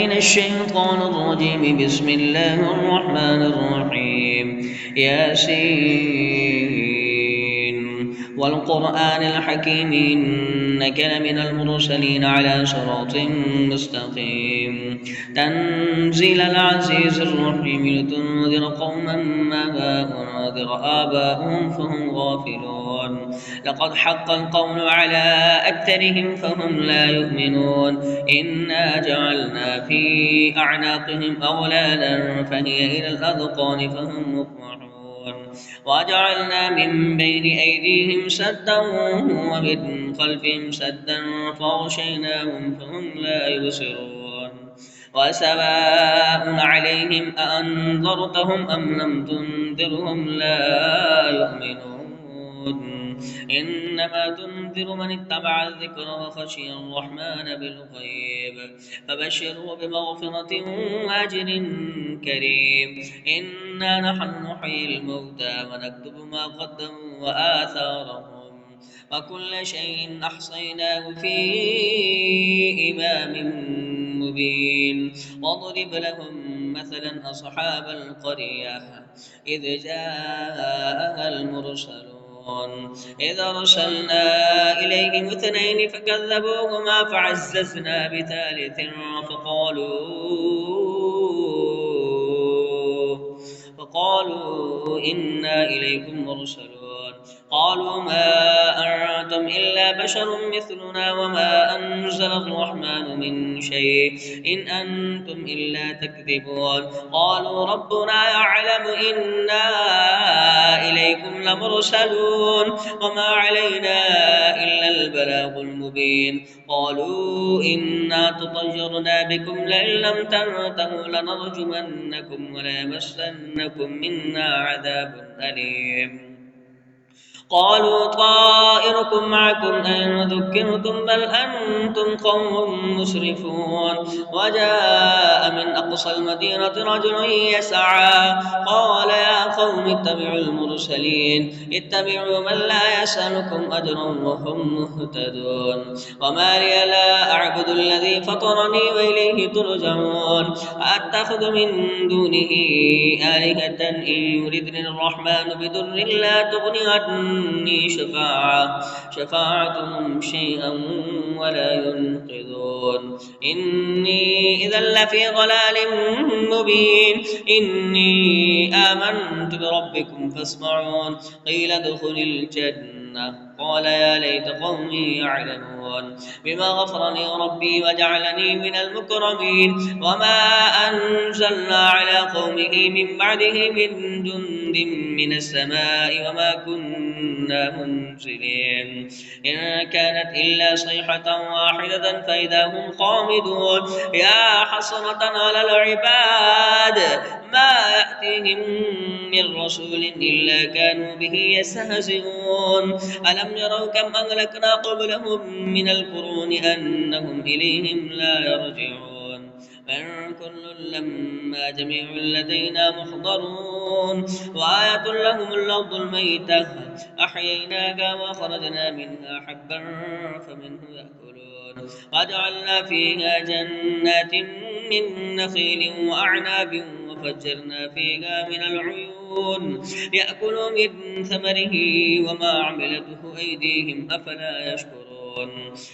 من الشيطان الرجيم. بسم الله الرحمن الرحيم. ياسين والقرآن الحكيم إنك لمن المرسلين على صراط مستقيم. تنزيل العزيز الرحيم لتنذر قوما ما أنذر آباؤهم فهم غافلون. لقد حق القول على أكثرهم فهم لا يؤمنون. إنا جعلنا في أعناقهم أغلالا فهي إلى الأذقان فهم مقمحون. وجعلنا من بين أيديهم سدا ومن خلفهم سدا فأغشيناهم فهم لا يبصرون. وسواء عليهم أأنذرتهم أم لم تنذرهم لا يؤمنون. إنما تنذر من اتبع الذكر وخشي الرحمن بالغيب فبشره بمغفرة وأجر كريم. إنا نحن نحيي الموتى ونكتب ما قدموا وآثارهم وكل شيء أحصيناه في إمام مبين. واضرب لهم مثلا أصحاب القرية إذ جاءها المرسلون إذ أرسلنا إليهم اثنين فكذبوهما فعززنا بثالث فقالوا إنا إليكم مرسلون. قالوا ما أنتم إلا بشر مثلنا وما أنزل الرحمن من شيء إن أنتم إلا تكذبون. قالوا ربنا يعلم إنا إليكم لمرسلون وما علينا إلا البلاغ المبين. قالوا إنا تطيرنا بكم لئن لم تنتهوا لنرجمنكم وليمسنكم منا عذاب أليم. قالوا طائركم معكم أين ذكرتم بل أنتم قوم مسرفون. وجاء من أقصى المدينة رجل يسعى قال يا قوم اتبعوا المرسلين اتبعوا من لا يسألكم أجرا وهم مهتدون. وما لي لا أعبد الذي فطرني وإليه ترجعون. أتخذ من دونه آلهة إن يردني الرحمن بضر لا تغني عني شفاعتهم شيئا ولا ينقذون. إني إذا لفي ضلال مبين. إني آمنت بربكم فاسمعون. قيل ادخل الجنة قال يا ليت قومي يعلمون بما غفر لي ربي وجعلني من المكرمين. وما أنزلنا على قومه من بعده من جند من السماء وما كنا منزلين. إن كانت إلا صيحة واحدة فإذا هم خامدون. يا حسرة على العباد ما يأتيهم من رسول إلا كانوا به يستهزئون. ألم يروا كم أهلكنا قبلهم من القرون أنهم إليهم لا يرجعون. من كل لما جميع لدينا محضرون. وآية لهم الأرض الميتة أحييناها وخرجنا منها حبا فمنه يأكلون. وجعلنا فيها جنات من نخيل وأعناب وفجرنا فيها من العيون يأكلوا من ثمره وما عملته أيديهم أفلا يشكرون.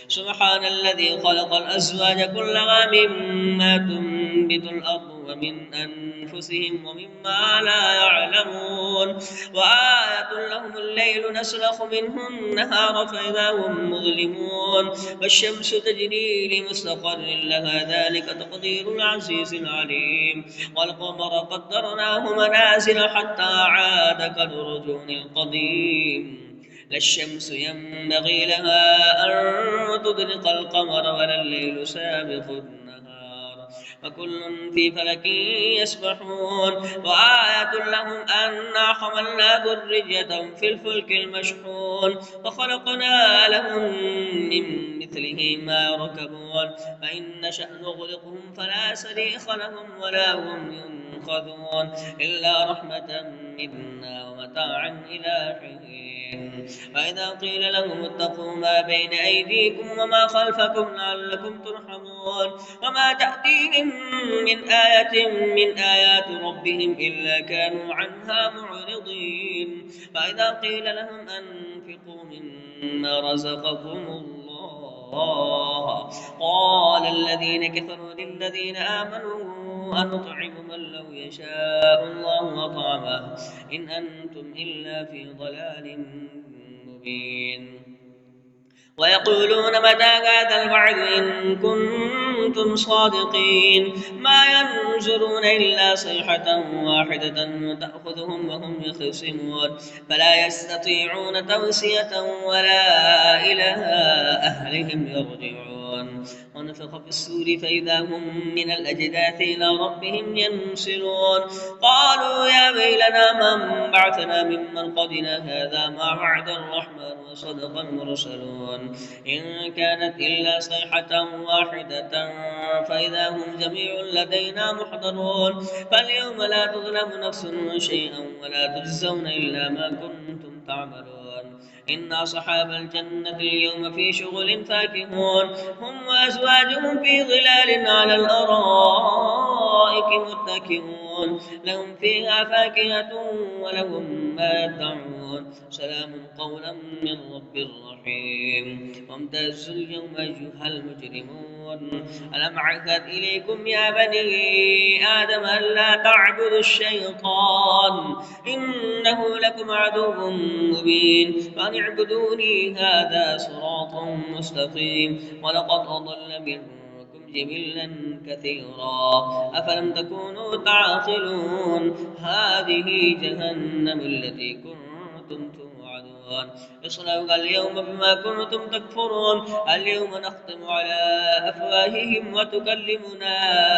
سبحان الذي خلق الأزواج كلها مما تنبت الأرض ومن أنفسهم ومما لا يعلمون. وآية لهم الليل نسلخ منه النهار فإذا هم مظلمون. والشمس تجري لمستقر لها ذلك تقدير العزيز العليم. والقمر قدرناه منازل حتى عاد كالرجون القديم. لا الشمس ينبغي لها أن تدرك القمر ولا الليل سابق النهار وكل في فلك يسبحون. وآية لهم أنا حملنا ذريتهم في الفلك المشحون وخلقنا لهم من مثله ما يركبون. فإن نشأ نغرقهم فلا صريخ لهم ولا هم ينقذون إلا رحمة منا ومتاعا إلى حين. وإذا قيل لهم اتقوا ما بين أيديكم وما خلفكم لعلكم ترحمون وما تأتيهم من آية من آيات ربهم إلا كانوا عنها معرضين فإذا قيل لهم أنفقوا مما رزقكم الله قال الذين كفروا للذين آمنوا أنطعم من لو يشاء الله أطعمه إن أنتم إلا في ضلال مبين ويقولون متى هذا الوعد إن كنتم صادقين ما ينظرون إلا صيحة واحدة تأخذهم وهم يخصمون فلا يستطيعون توصية ولا إلى أهلهم يرجعون ونفخ في السور فإذا هم من الأجداث إلى ربهم ينسلون قالوا يا ويلنا من بعثنا من مرقدنا هذا ما وعد الرحمن وصدق المرسلون إن كانت إلا صيحة واحدة فإذا هم جميع لدينا محضرون فاليوم لا تظلم نفس شيئا ولا تجزون إلا ما كنتم تعملون إن أصحاب الجنة اليوم في شغل فاكهون هم وأزواجهم في ظلال على الأرائك متكئون لهم فيها فاكهة ولهم ما يدعون سلام قولا من رب رحيم وامتازوا اليوم أيها المجرمون ألم أعهد إليكم يا بني آدم ألا تعبدوا الشيطان إنه لكم عدو مبين فأن اعبدوني هذا صراط مستقيم ولقد أضل منكم جبلا كثيرا أفلم تكونوا تعقلون هذه جهنم التي كنتم توعدون اصلوها اليوم بما كنتم تكفرون اليوم نختم على أفواههم وتكلمنا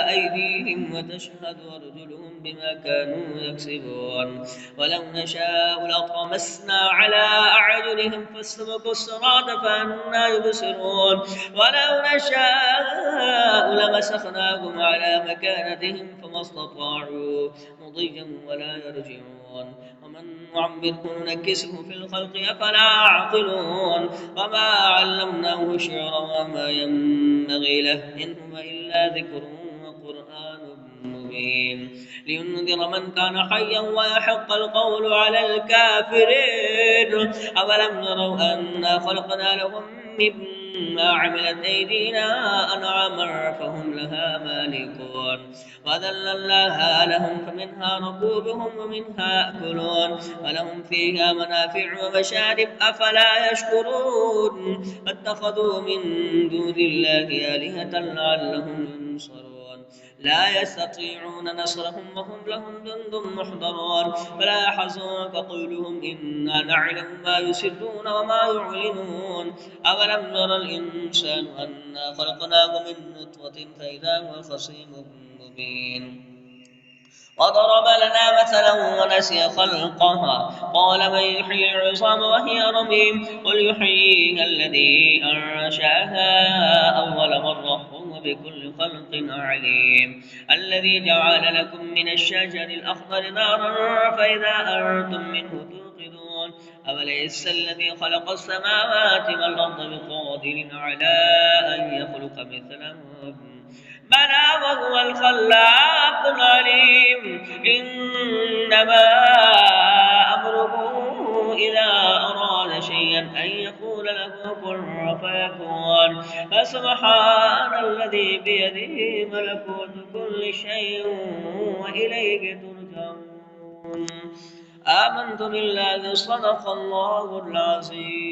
أيديهم وتشهد أرجلهم بما كانوا يكسبون ولو نشاء لطمسنا على أعينهم فاستبقوا الصراط فأنا يبصرون ولو نشاء لمسخناهم على مكانتهم فما استطاعوا مضيا ولا يرجعون ومن نعمره نكسه في الخلق أفلا يعقلون وما علمناه شعرا وما ينبغي له إن هو إلا ذكر وقرآن مبين لينذر من كان حيا ويحق القول على الكافرين أولم يروا أنا خلقنا لهم مما عملت أيدينا أنعاما فهم لها مالكون وذللناها لهم فمنها ركوبهم ومنها يأكلون ولهم فيها منافع ومشارب أفلا يشكرون فاتخذوا من دون الله آلهة لعلهم ينصرون لا يستطيعون نصرهم وهم لهم جند محضرون فلا يحزنك قولهم إنا نعلم ما يسرون وما يعلنون أولم يرى الإنسان أنا خلقناه من نطفة فإذا هو خصيم مبين وضرب لنا مثلا ونسي خلقها قال من يحيي العظام وهي رميم قل يحييها الذي أنشأها أول مرة وهو بكل خلق عليم الذي جعل لكم من الشجر الأخضر نارا فإذا أنتم منه توقدون أوليس الذي خلق السماوات والأرض بقادر على أن يخلق مثلهم بلى وهو الخلاق العليم إنما أمره إذا أراد شيئا أن يقول له كن فيكون فسبحان الذي بيده ملكوت كل شيء وإليه ترجعون آمنت بالله صدق الله العظيم